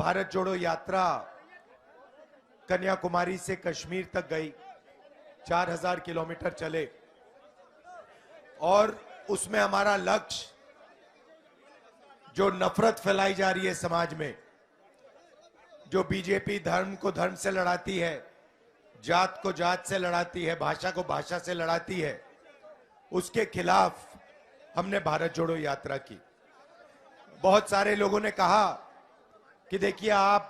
भारत जोड़ो यात्रा कन्याकुमारी से कश्मीर तक गई, 4000 किलोमीटर चले और उसमें हमारा लक्ष्य, जो नफरत फैलाई जा रही है समाज में, जो बीजेपी धर्म को धर्म से लड़ाती है, जात को जात से लड़ाती है, भाषा को भाषा से लड़ाती है, उसके खिलाफ हमने भारत जोड़ो यात्रा की। बहुत सारे लोगों ने कहा कि देखिए आप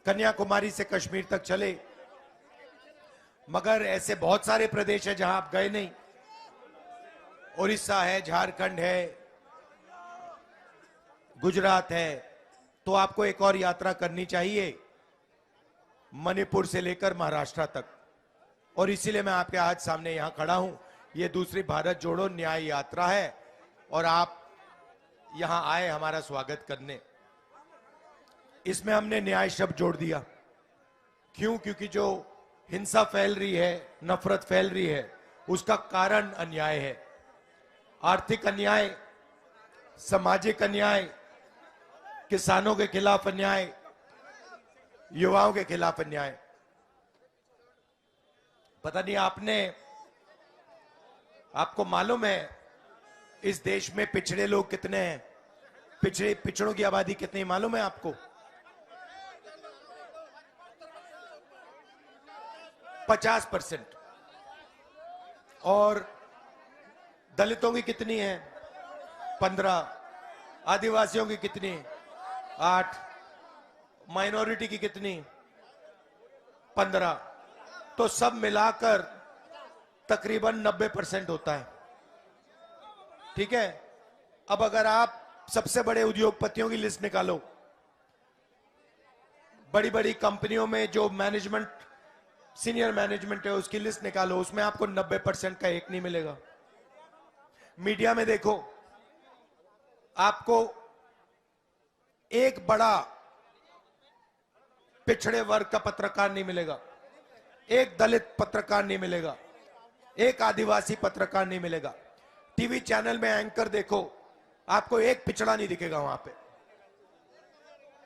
कन्याकुमारी से कश्मीर तक चले, मगर ऐसे बहुत सारे प्रदेश है जहां आप गए नहीं। उड़ीसा है, झारखंड है, गुजरात है, तो आपको एक और यात्रा करनी चाहिए, मणिपुर से लेकर महाराष्ट्र तक। और इसीलिए मैं आपके आज सामने यहां खड़ा हूं। ये दूसरी भारत जोड़ो न्याय यात्रा है और आप यहां आए हमारा स्वागत करने। इसमें हमने न्याय शब्द जोड़ दिया। क्यों? क्योंकि जो हिंसा फैल रही है, नफरत फैल रही है, उसका कारण अन्याय है। आर्थिक अन्याय, सामाजिक अन्याय, किसानों के खिलाफ अन्याय, युवाओं के खिलाफ अन्याय। पता नहीं आपको मालूम है इस देश में पिछड़े लोग कितने हैं? पिछड़ों की आबादी कितनी मालूम है आपको? 50%। और दलितों की कितनी है? 15। आदिवासियों की कितनी? 8। माइनॉरिटी की कितनी? 15। तो सब मिलाकर तकरीबन 90% होता है। ठीक है। अब अगर आप सबसे बड़े उद्योगपतियों की लिस्ट निकालो, बड़ी बड़ी कंपनियों में जो मैनेजमेंट, सीनियर मैनेजमेंट है, उसकी लिस्ट निकालो, उसमें आपको 90% का एक नहीं मिलेगा। मीडिया में देखो, आपको एक बड़ा पिछड़े वर्ग का पत्रकार नहीं मिलेगा, एक दलित पत्रकार नहीं मिलेगा, एक आदिवासी पत्रकार नहीं मिलेगा। टीवी चैनल में एंकर देखो, आपको एक पिछड़ा नहीं दिखेगा वहां पे।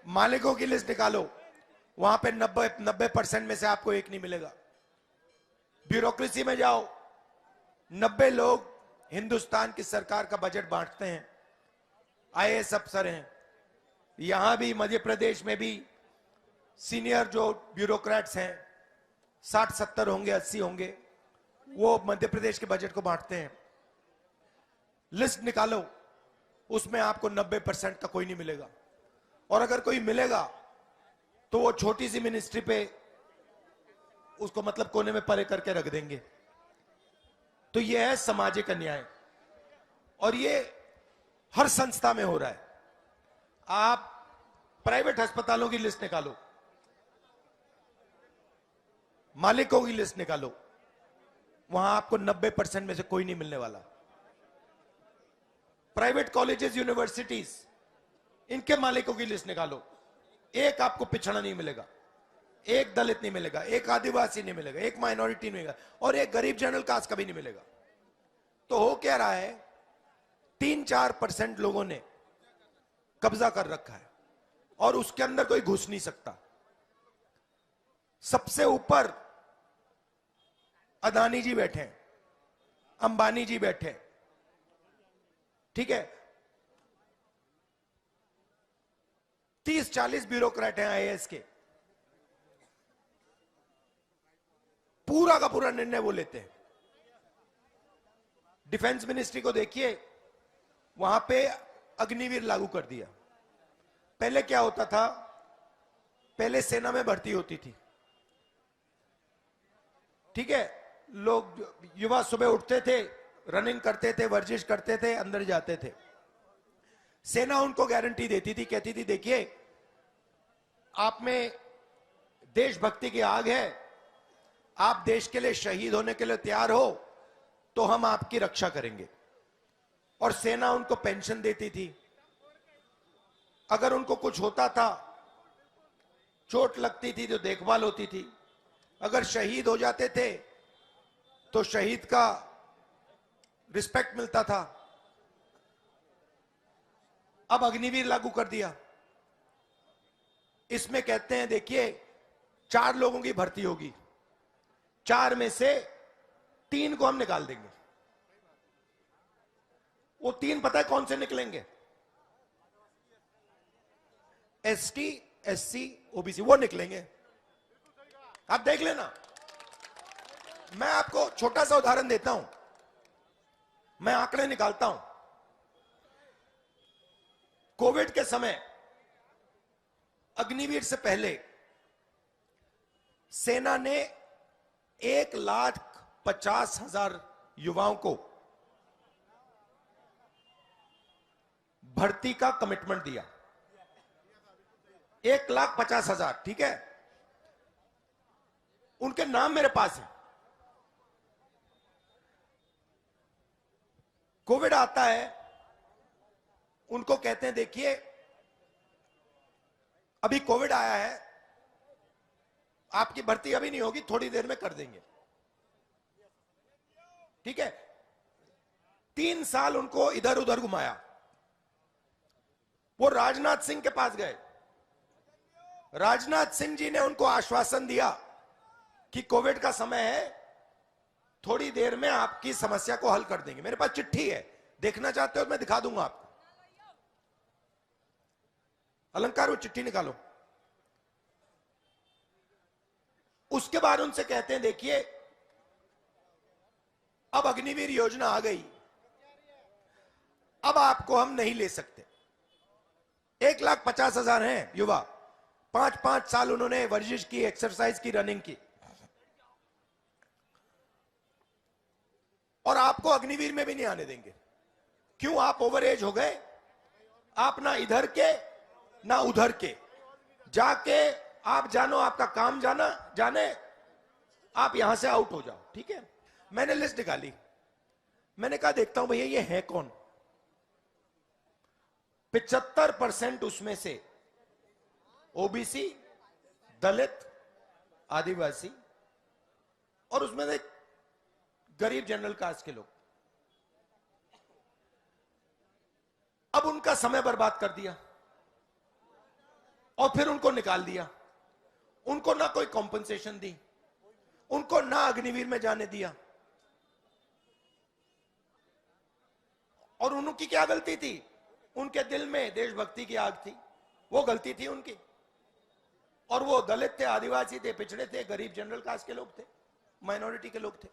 मालिकों की लिस्ट निकालो, वहां पे 90% में से आपको एक नहीं मिलेगा। ब्यूरोक्रेसी में जाओ, 90 लोग हिंदुस्तान की सरकार का बजट बांटते हैं, आईएएस अफसर हैं। यहां भी मध्य प्रदेश में भी सीनियर जो ब्यूरोक्रेट्स हैं, 60-70 होंगे, 80 होंगे, वो मध्य प्रदेश के बजट को बांटते हैं। लिस्ट निकालो, उसमें आपको 90% का कोई नहीं मिलेगा। और अगर कोई मिलेगा तो वो छोटी सी मिनिस्ट्री पे उसको मतलब कोने में परे करके रख देंगे। तो ये है सामाजिक अन्याय, और ये हर संस्था में हो रहा है। आप प्राइवेट अस्पतालों की लिस्ट निकालो, मालिकों की लिस्ट निकालो, वहां आपको 90% में से कोई नहीं मिलने वाला। प्राइवेट कॉलेजेस, यूनिवर्सिटीज, इनके मालिकों की लिस्ट निकालो, एक आपको पिछड़ा नहीं मिलेगा, एक दलित नहीं मिलेगा, एक आदिवासी नहीं मिलेगा, एक माइनॉरिटी नहीं मिलेगा, और एक गरीब जनरल कास्ट का भी नहीं मिलेगा। तो हो क्या रहा है? 3-4% लोगों ने कब्जा कर रखा है और उसके अंदर कोई घुस नहीं सकता। सबसे ऊपर अदानी जी बैठे हैं, अंबानी जी बैठे हैं, ठीक है। 30-40 ब्यूरोक्रेट हैं आईएएस के, पूरा का पूरा निर्णय वो लेते हैं। डिफेंस मिनिस्ट्री को देखिए, वहां पे अग्निवीर लागू कर दिया। पहले क्या होता था? पहले सेना में भर्ती होती थी, ठीक है। लोग, युवा सुबह उठते थे, रनिंग करते थे, वर्जिश करते थे, अंदर जाते थे। सेना उनको गारंटी देती थी, कहती थी देखिए आप में देशभक्ति की आग है, आप देश के लिए शहीद होने के लिए तैयार हो तो हम आपकी रक्षा करेंगे। और सेना उनको पेंशन देती थी। अगर उनको कुछ होता था, चोट लगती थी तो देखभाल होती थी। अगर शहीद हो जाते थे तो शहीद का रिस्पेक्ट मिलता था। अब अग्निवीर लागू कर दिया। इसमें कहते हैं देखिए 4 लोगों की भर्ती होगी, 4 में से 3 को हम निकाल देंगे। वो 3 पता है कौन से निकलेंगे? एसटी, एससी, ओबीसी, वो निकलेंगे। आप देख लेना। मैं आपको छोटा सा उदाहरण देता हूं, मैं आंकड़े निकालता हूं। कोविड के समय अग्निवीर से पहले सेना ने 1,50,000 युवाओं को भर्ती का कमिटमेंट दिया। 1,50,000, ठीक है। उनके नाम मेरे पास है। कोविड आता है, उनको कहते हैं देखिए अभी कोविड आया है, आपकी भर्ती अभी नहीं होगी, थोड़ी देर में कर देंगे, ठीक है। 3 साल उनको इधर उधर घुमाया। वो राजनाथ सिंह के पास गए। राजनाथ सिंह जी ने उनको आश्वासन दिया कि कोविड का समय है, थोड़ी देर में आपकी समस्या को हल कर देंगे। मेरे पास चिट्ठी है, देखना चाहते हो मैं दिखा दूंगा आपको। अलंकार वो चिट्ठी निकालो। उसके बाद उनसे कहते हैं देखिए अब अग्निवीर योजना आ गई, अब आपको हम नहीं ले सकते। 1,50,000 हैं युवा, 5-5 साल उन्होंने वर्जिश की, एक्सरसाइज की, रनिंग की, और आपको अग्निवीर में भी नहीं आने देंगे। क्यों? आप ओवर एज हो गए, आप ना इधर के ना उधर के, जाके आप जानो, आपका काम जाने, आप यहां से आउट हो जाओ, ठीक है। मैंने लिस्ट निकाली, मैंने कहा देखता हूं भैया ये है कौन। 75% उसमें से ओबीसी, दलित, आदिवासी, और उसमें से गरीब जनरल कास्ट के लोग। अब उनका समय बर्बाद कर दिया और फिर उनको निकाल दिया। उनको ना कोई कॉम्पनसेशन दी, उनको ना अग्निवीर में जाने दिया। और उनकी क्या गलती थी? उनके दिल में देशभक्ति की आग थी, वो गलती थी उनकी। और वो दलित थे, आदिवासी थे, पिछड़े थे, गरीब जनरल कास्ट के लोग थे, माइनॉरिटी के लोग थे।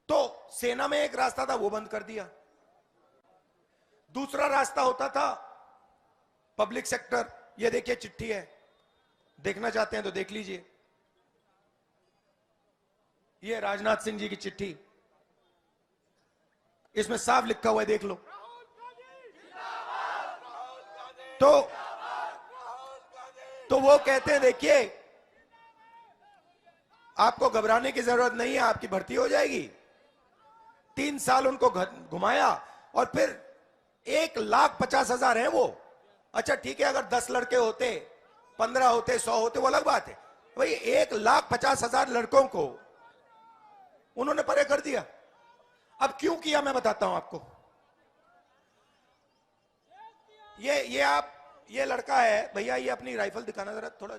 तो सेना में एक रास्ता था, वो बंद कर दिया। दूसरा रास्ता होता था पब्लिक सेक्टर। ये देखिए चिट्ठी है, देखना चाहते हैं तो देख लीजिए। ये राजनाथ सिंह जी की चिट्ठी, इसमें साफ लिखा हुआ है, देख लो। तो वो कहते हैं देखिए आपको घबराने की जरूरत नहीं है, आपकी भर्ती हो जाएगी। 3 साल उनको घुमाया और फिर 1,50,000 है वो। अच्छा ठीक है, अगर 10 लड़के होते, 15 होते, 100 होते, वो अलग बात है। भाई 1,50,000 लड़कों को उन्होंने परे कर दिया। अब क्यों किया मैं बताता हूं आपको। ये लड़का है भैया, ये अपनी राइफल दिखाना जरा थोड़ा।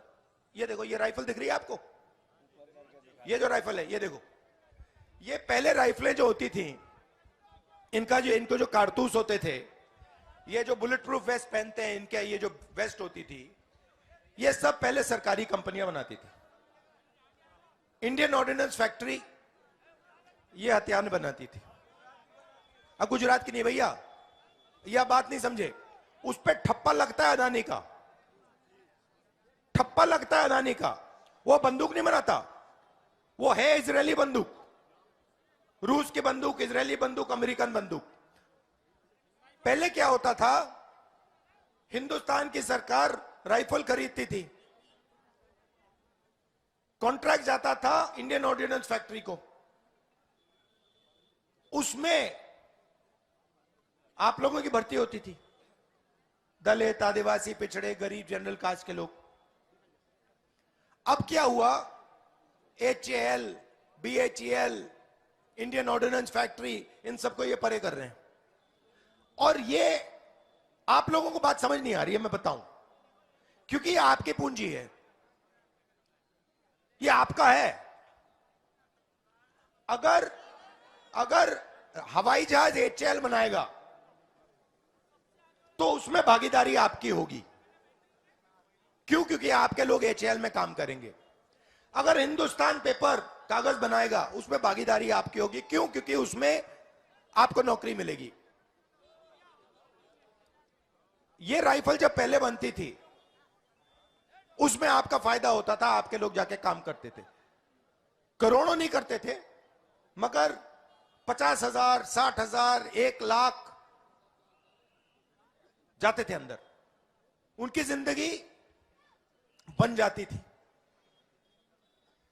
ये देखो, ये राइफल दिख रही है आपको? ये जो राइफल है, ये देखो। ये पहले राइफलें जो होती थी, इनको जो कारतूस होते थे, ये जो बुलेट प्रूफ वेस्ट पहनते हैं, इनके ये जो वेस्ट होती थी, ये सब पहले सरकारी कंपनियां बनाती थी। इंडियन ऑर्डिनेंस फैक्ट्री ये हथियार बनाती थी। अब गुजरात की नहीं भैया, यह बात नहीं समझे। उस पर ठप्पा लगता है अदानी का, ठप्पा लगता है अदानी का। वो बंदूक नहीं बनाता, वो है इजरायली बंदूक, रूस की बंदूक, इजरायली बंदूक, अमेरिकन बंदूक। पहले क्या होता था, हिंदुस्तान की सरकार राइफल खरीदती थी, कॉन्ट्रैक्ट जाता था इंडियन ऑर्डिनेंस फैक्ट्री को, उसमें आप लोगों की भर्ती होती थी, दलित, आदिवासी, पिछड़े, गरीब, जनरल कास्ट के लोग। अब क्या हुआ, HAL, BHEL, Indian ordnance factory, इन सबको ये परे कर रहे हैं। और ये आप लोगों को बात समझ नहीं आ रही है, मैं बताऊं। क्योंकि ये आपकी पूंजी है, ये आपका है। अगर हवाई जहाज HAL बनाएगा तो उसमें भागीदारी आपकी होगी। क्यों? क्योंकि आपके लोग HAL में काम करेंगे। अगर हिंदुस्तान पेपर कागज बनाएगा उसमें भागीदारी आपकी होगी। क्यों? क्योंकि उसमें आपको नौकरी मिलेगी। ये राइफल जब पहले बनती थी उसमें आपका फायदा होता था, आपके लोग जाके काम करते थे, करोड़ों नहीं करते थे, मगर 50,000, 60,000, 1,00,000 जाते थे अंदर, उनकी जिंदगी बन जाती थी।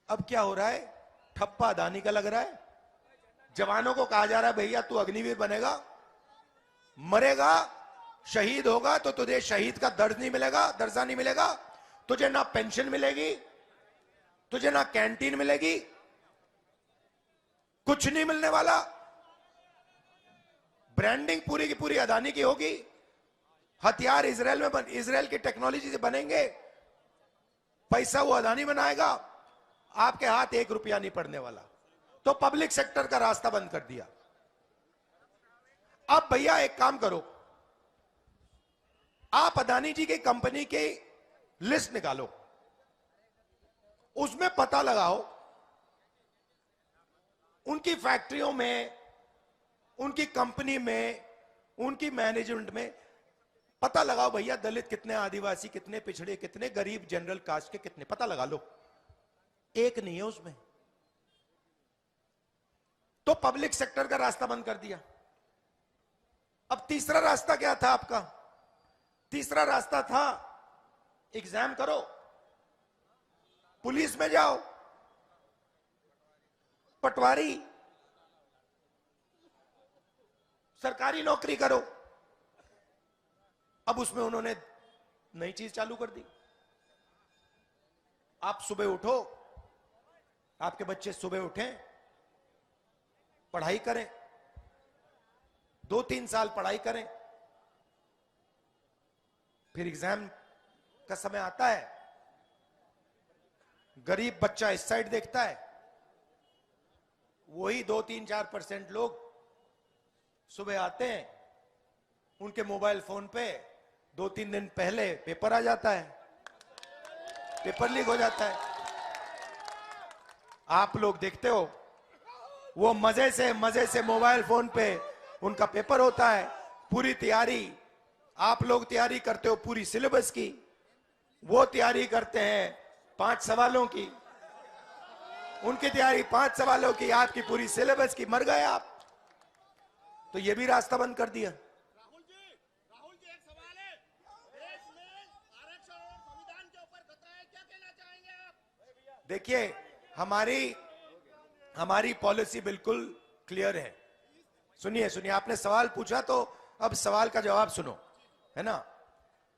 अब क्या हो रहा है? ठप्पा अदानी का लग रहा है। जवानों को कहा जा रहा है भैया तू अग्निवीर बनेगा, मरेगा, शहीद होगा तो तुझे शहीद का दर्ज नहीं मिलेगा, दर्जा नहीं मिलेगा, तुझे ना पेंशन मिलेगी, तुझे ना कैंटीन मिलेगी, कुछ नहीं मिलने वाला। ब्रांडिंग पूरी की पूरी अदानी की होगी, हथियार इजराइल की टेक्नोलॉजी से बनेंगे, पैसा वो अदानी बनाएगा, आपके हाथ 1 रुपया नहीं पड़ने वाला। तो पब्लिक सेक्टर का रास्ता बंद कर दिया। अब भैया एक काम करो, आप अदानी जी की कंपनी की लिस्ट निकालो, उसमें पता लगाओ उनकी फैक्ट्रियों में, उनकी कंपनी में, उनकी मैनेजमेंट में पता लगाओ भैया दलित कितने, आदिवासी कितने, पिछड़े कितने, गरीब जनरल कास्ट के कितने, पता लगा लो। एक नहीं है उसमें। तो पब्लिक सेक्टर का रास्ता बंद कर दिया। अब तीसरा रास्ता क्या था आपका? तीसरा रास्ता था एग्जाम करो, पुलिस में जाओ, पटवारी, सरकारी नौकरी करो। अब उसमें उन्होंने नई चीज चालू कर दी। आप सुबह उठो, आपके बच्चे सुबह उठें, पढ़ाई करें, 2-3 साल पढ़ाई करें, फिर एग्जाम का समय आता है, गरीब बच्चा इस साइड देखता है, वही 2-3-4% लोग सुबह आते हैं, उनके मोबाइल फोन पे 2-3 दिन पहले पेपर आ जाता है, पेपर लीक हो जाता है। आप लोग देखते हो, वो मजे से मोबाइल फोन पे उनका पेपर होता है, पूरी तैयारी। आप लोग तैयारी करते हो पूरी सिलेबस की, वो तैयारी करते हैं 5 सवालों की, उनकी तैयारी 5 सवालों की, आपकी पूरी सिलेबस की, मर गए आप। तो ये भी रास्ता बंद कर दिया। राहुल जी एक सवाल है, देश में आरक्षण और संविधान के ऊपर खतरा है, क्या कहना चाहेंगे आप? देखिए, हमारी पॉलिसी बिल्कुल क्लियर है। सुनिए, आपने सवाल पूछा तो अब सवाल का जवाब सुनो, है ना।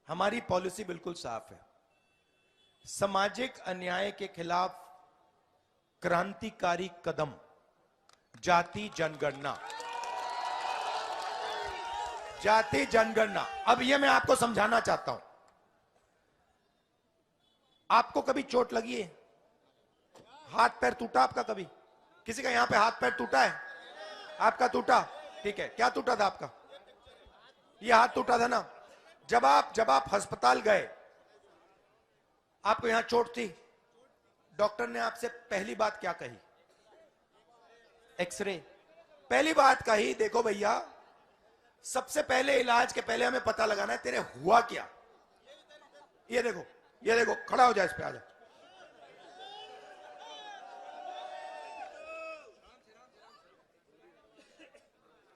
हमारी पॉलिसी बिल्कुल साफ है। सामाजिक अन्याय के खिलाफ क्रांतिकारी कदम, जाति जनगणना, जाति जनगणना। अब ये मैं आपको समझाना चाहता हूं। आपको कभी चोट लगी है? हाथ पैर टूटा आपका कभी? किसी का यहां पे हाथ पैर टूटा है? आपका टूटा? ठीक है, क्या टूटा था आपका? ये हाथ टूटा था ना। जब आप अस्पताल गए, आपको यहां चोट थी, डॉक्टर ने आपसे पहली बात क्या कही? एक्सरे। पहली बात कही, देखो भैया, सबसे पहले इलाज के पहले हमें पता लगाना है तेरे हुआ क्या। ये देखो, खड़ा हो जाए, इस पे आ जा।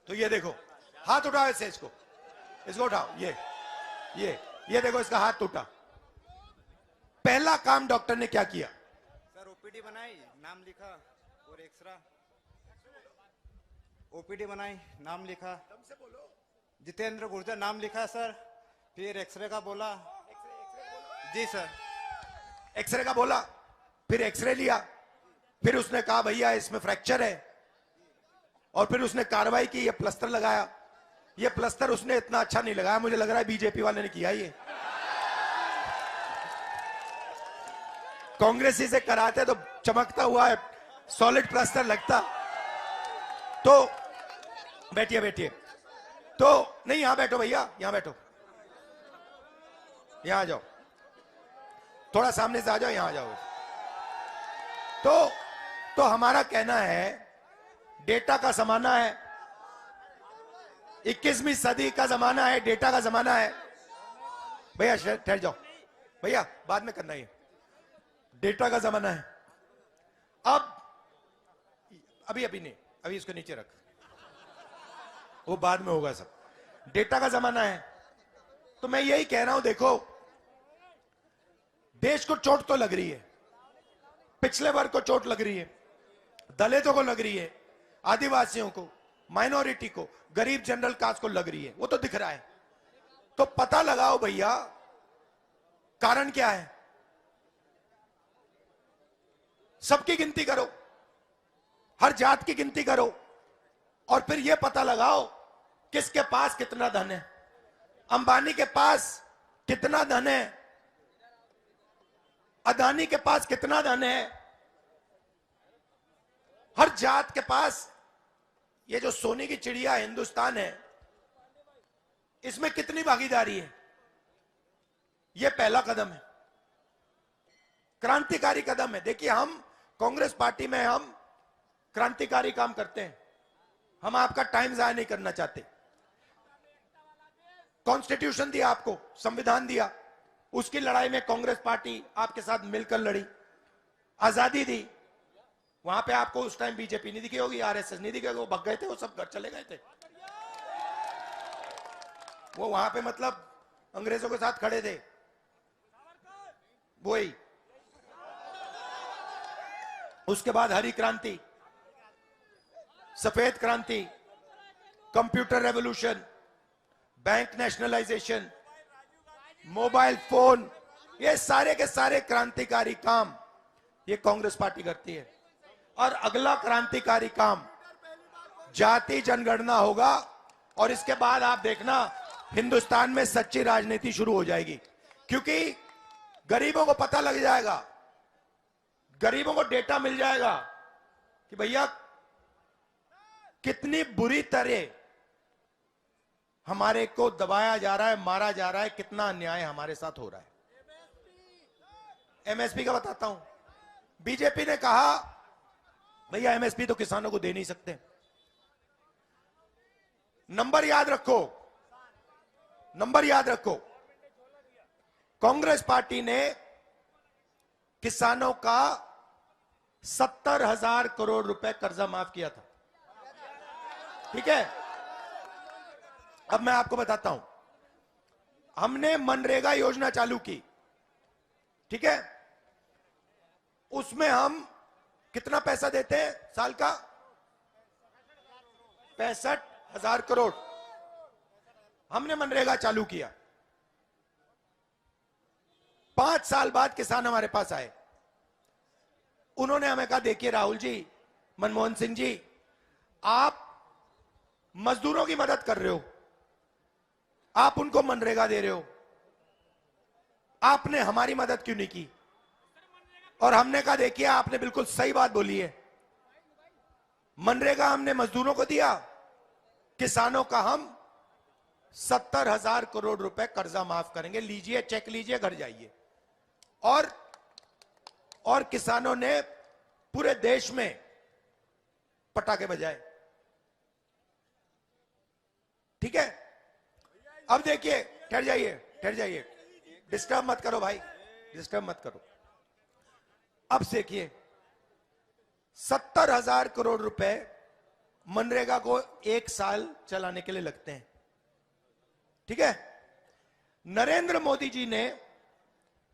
तो ये देखो, हाथ उठाओ ऐसे, इसको उठाओ, ये देखो, इसका हाथ टूटा। पहला काम डॉक्टर ने क्या किया? सर ओपीडी बनाई, नाम लिखा और एक्सरा। ओपीडी बनाई, नाम लिखा, जितेंद्र गुर्जर नाम लिखा सर। फिर एक्सरे का बोला। जी सर। एक्सरे का बोला, फिर एक्सरे लिया, फिर उसने कहा भैया इसमें फ्रैक्चर है, और फिर उसने कार्रवाई की, ये प्लास्टर लगाया। ये प्लास्टर उसने इतना अच्छा नहीं लगाया, मुझे लग रहा है बीजेपी वाले ने किया ये। कांग्रेसी से कराते तो चमकता हुआ सॉलिड प्लास्टर लगता। तो बैठिए बैठिए, तो नहीं यहां बैठो भैया, यहां बैठो, यहां आ जाओ, थोड़ा सामने से आ जाओ, यहां आ जाओ। तो हमारा कहना है डेटा का जमाना है, 21वीं सदी का जमाना है, डेटा का जमाना है। भैया ठहर जाओ भैया, बाद में करना, ये डेटा का जमाना है। अब अभी नहीं, अभी इसको नीचे रख, वो बाद में होगा सब। डेटा का जमाना है, तो मैं यही कह रहा हूं, देखो देश को चोट तो लग रही है, पिछले वर्ग को चोट लग रही है, दलितों को लग रही है, आदिवासियों को, माइनॉरिटी को, गरीब जनरल कास्ट को लग रही है, वो तो दिख रहा है। तो पता लगाओ भैया कारण क्या है, सबकी गिनती करो, हर जात की गिनती करो, और फिर यह पता लगाओ किसके पास कितना धन है। अंबानी के पास कितना धन है, अदानी के पास कितना धन है, हर जात के पास। ये जो सोने की चिड़िया हिंदुस्तान है, इसमें कितनी भागीदारी है, यह पहला कदम है, क्रांतिकारी कदम है। देखिए हम कांग्रेस पार्टी में हम क्रांतिकारी काम करते हैं, हम आपका टाइम जाया नहीं करना चाहते। कॉन्स्टिट्यूशन दिया आपको, संविधान दिया, उसकी लड़ाई में कांग्रेस पार्टी आपके साथ मिलकर लड़ी, आजादी दी। वहां पे आपको उस टाइम बीजेपी नहीं दिखी होगी, आरएसएस नहीं दिखी होगी, वो भग गए थे, वो सब घर चले गए थे। वो वहां पे मतलब अंग्रेजों के साथ खड़े थे, वही। उसके बाद हरी क्रांति, सफेद क्रांति, computer revolution, bank nationalisation, mobile phone, ये सारे के सारे क्रांतिकारी काम ये कांग्रेस पार्टी करती है। और अगला क्रांतिकारी काम जाति जनगणना होगा, और इसके बाद आप देखना हिंदुस्तान में सच्ची राजनीति शुरू हो जाएगी, क्योंकि गरीबों को पता लग जाएगा, गरीबों को डेटा मिल जाएगा कि भैया कितनी बुरी तरह हमारे को दबाया जा रहा है, मारा जा रहा है, कितना अन्याय हमारे साथ हो रहा है। एमएसपी का बताता हूं, बीजेपी ने कहा भैया एमएसपी तो किसानों को दे नहीं सकते। नंबर याद रखो, नंबर याद रखो, कांग्रेस पार्टी ने किसानों का 70,000 करोड़ रुपए कर्जा माफ किया था, ठीक है। अब मैं आपको बताता हूं, हमने मनरेगा योजना चालू की, ठीक है। उसमें हम कितना पैसा देते हैं साल का, 65,000 करोड़। हमने मनरेगा चालू किया, 5 साल बाद किसान हमारे पास आए, उन्होंने हमें कहा देखिए राहुल जी, मनमोहन सिंह जी, आप मजदूरों की मदद कर रहे हो, आप उनको मनरेगा दे रहे हो, आपने हमारी मदद क्यों नहीं की। और हमने कहा देखिए आपने बिल्कुल सही बात बोली है, मनरेगा हमने मजदूरों को दिया, किसानों का हम 70,000 करोड़ रुपए कर्जा माफ करेंगे, लीजिए चेक लीजिए, घर जाइए। और किसानों ने पूरे देश में पटाखे बजाए, ठीक है। अब देखिए, ठहर जाइए, ठहर जाइए, डिस्टर्ब मत करो भाई, डिस्टर्ब मत करो। अब देखिए 70,000 करोड़ रुपए मनरेगा को 1 साल चलाने के लिए लगते हैं, ठीक है। नरेंद्र मोदी जी ने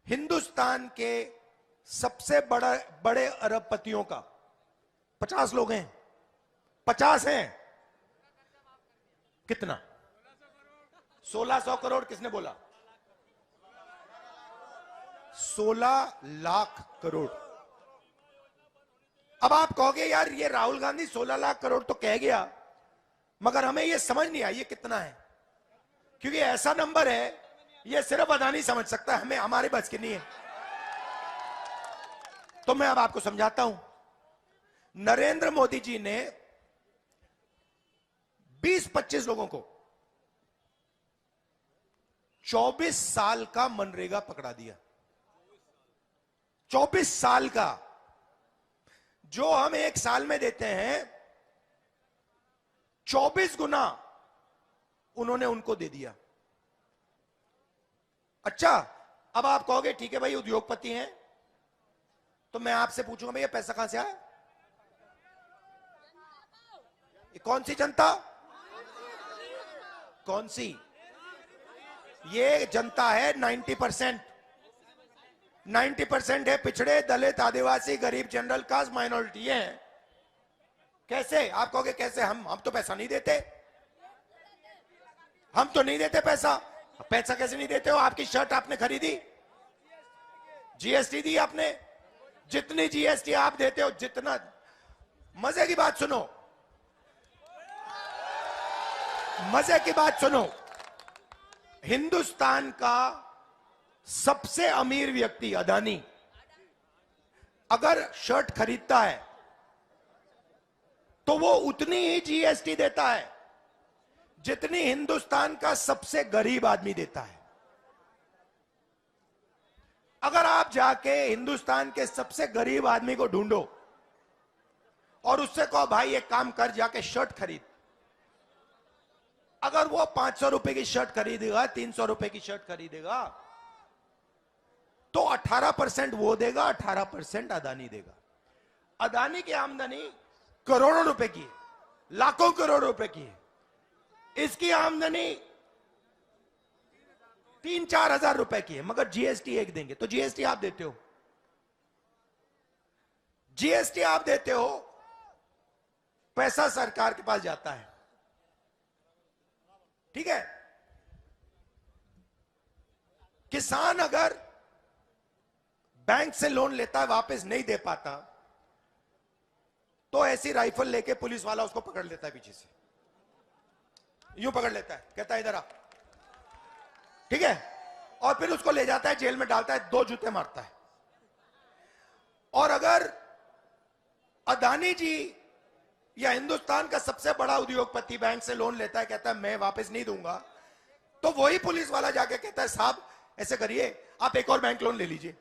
हिंदुस्तान के सबसे बड़े अरबपतियों का, 50 लोग हैं, 50 हैं, कितना, 1600 करोड़, किसने बोला, 16 लाख करोड़। अब आप कहोगे यार ये राहुल गांधी 16 लाख करोड़ तो कह गया, मगर हमें ये समझ नहीं आई ये कितना है, क्योंकि ऐसा नंबर है ये सिर्फ अदानी समझ सकता है, हमें हमारे बस की नहीं है। तो मैं अब आपको समझाता हूं। नरेंद्र मोदी जी ने 20-25 लोगों को 24 साल का मनरेगा पकड़ा दिया। 24 साल का, जो हम एक साल में देते हैं 24 गुना उन्होंने उनको दे दिया। अच्छा, अब आप कहोगे ठीक है भाई उद्योगपति हैं, तो मैं आपसे पूछूंगा भैया पैसा कहां से आया? ये कौन सी जनता? कौन सी? ये जनता है 90%। 90% है पिछड़े, दलित, आदिवासी, गरीब, जनरल कास्ट, माइनॉरिटी है। कैसे? आप कहोगे कैसे? हम तो पैसा नहीं देते, हम तो नहीं देते पैसा। पैसा कैसे नहीं देते हो? आपकी शर्ट आपने खरीदी, जीएसटी दी आपने। जितनी जीएसटी आप देते हो, जितना, मजे की बात सुनो, मजे की बात सुनो, हिंदुस्तान का सबसे अमीर व्यक्ति अदानी अगर शर्ट खरीदता है तो वो उतनी ही जीएसटी देता है जितनी हिंदुस्तान का सबसे गरीब आदमी देता है। अगर आप जाके हिंदुस्तान के सबसे गरीब आदमी को ढूंढो और उससे कहो भाई एक काम कर, जाके शर्ट खरीद, अगर वो 500 रुपए की शर्ट खरीदेगा, 300 रुपए की शर्ट खरीदेगा, तो 18% वो देगा, 18% अदानी देगा। अदानी की आमदनी करोड़ों रुपए की है, लाखों करोड़ रुपए की है। इसकी आमदनी 3-4 हजार रुपए की है, मगर जीएसटी एक देंगे। तो जीएसटी आप देते हो, जीएसटी आप देते हो, पैसा सरकार के पास जाता है, ठीक है। किसान अगर बैंक से लोन लेता है, वापस नहीं दे पाता, तो ऐसी राइफल लेके पुलिस वाला उसको पकड़ लेता है, पीछे से यूं पकड़ लेता है, कहता है इधर आ, ठीक है, और फिर उसको ले जाता है जेल में डालता है, 2 जूते मारता है। और अगर अदानी जी या हिंदुस्तान का सबसे बड़ा उद्योगपति बैंक से लोन लेता है, कहता है मैं वापस नहीं दूंगा, तो वही पुलिस वाला जाके कहता है साहब ऐसे करिए, आप एक और बैंक लोन ले लीजिए,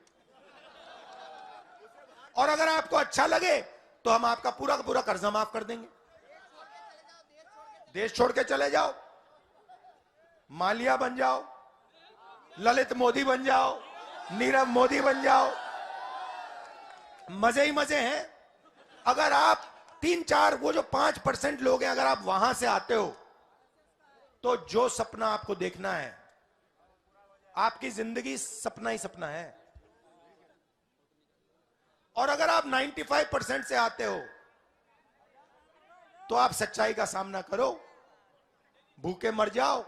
और अगर आपको अच्छा लगे तो हम आपका पूरा का पूरा कर्जा माफ कर देंगे, देश छोड़ के चले जाओ, मालिया बन जाओ, ललित मोदी बन जाओ, नीरव मोदी बन जाओ, मजे ही मजे हैं। अगर आप 3-4, वो जो 5% लोग हैं, अगर आप वहां से आते हो, तो जो सपना आपको देखना है, आपकी जिंदगी सपना ही सपना है। और अगर आप 95% से आते हो, तो आप सच्चाई का सामना करो, भूखे मर जाओ,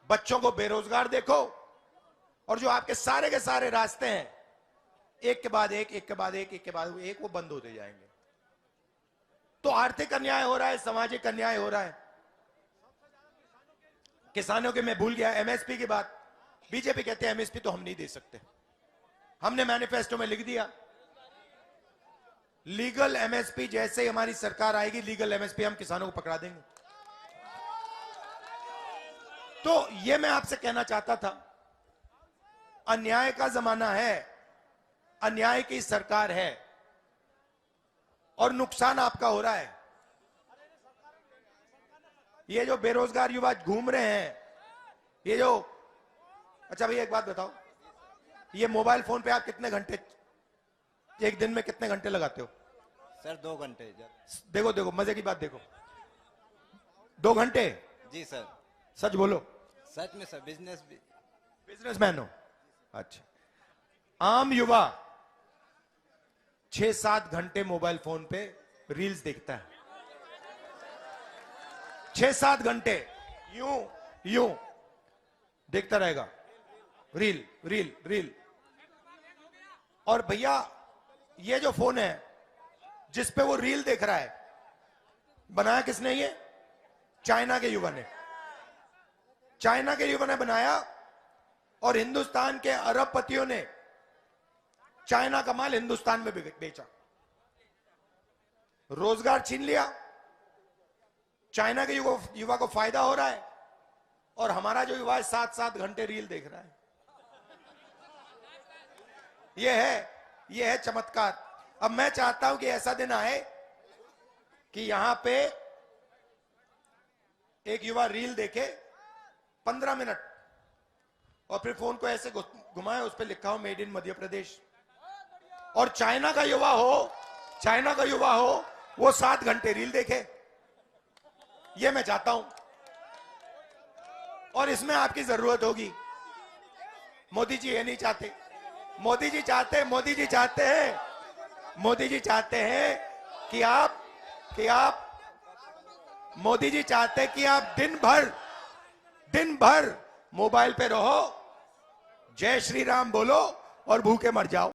बच्चों को बेरोजगार देखो, और जो आपके सारे के सारे रास्ते हैं, एक के बाद एक, एक के बाद एक, एक के बाद एक, वो बंद होते जाएंगे। तो आर्थिक अन्याय हो रहा है, सामाजिक अन्याय हो रहा है। किसानों के, मैं भूल गया एमएसपी की बात, बीजेपी कहते हैं एमएसपी तो हम नहीं दे सकते, हमने मैनिफेस्टो में लिख दिया लीगल एमएसपी, जैसे ही हमारी सरकार आएगी लीगल एमएसपी हम किसानों को पकड़ा देंगे। तो ये मैं आपसे कहना चाहता था, अन्याय का जमाना है, अन्याय की सरकार है, और नुकसान आपका हो रहा है। ये जो बेरोजगार युवा घूम रहे हैं, ये जो, अच्छा भैया एक बात बताओ, ये मोबाइल फोन पे आप कितने घंटे, एक दिन में कितने घंटे लगाते हो? सर 2 घंटे। देखो देखो, मजे की बात देखो, 2 घंटे? जी सर। सच बोलो। सच में सर, बिजनेसमैन हो? अच्छा। आम युवा 6-7 घंटे मोबाइल फोन पे रील्स देखता है, 6-7 घंटे यूं यूं देखता रहेगा, रील रील रील। और भैया ये जो फोन है जिस पे वो रील देख रहा है, बनाया किसने? ये चाइना के युवा ने, चाइना के युवा ने बनाया, और हिंदुस्तान के अरबपतियों ने चाइना का माल हिंदुस्तान में बेचा, रोजगार छीन लिया, चाइना के युवा को फायदा हो रहा है, और हमारा जो युवा है 7-7 घंटे रील देख रहा है। यह है चमत्कार। अब मैं चाहता हूं कि ऐसा दिन आए कि यहां पे एक युवा रील देखे 15 मिनट और फिर फोन को ऐसे घुमाए, उस पर लिखा हो मेड इन मध्य प्रदेश, और चाइना का युवा हो वो 7 घंटे रील देखे। ये मैं चाहता हूं, और इसमें आपकी जरूरत होगी। मोदी जी ये नहीं चाहते। मोदी जी चाहते हैं कि आप दिन भर मोबाइल पे रहो, जय श्री राम बोलो और भूखे मर जाओ।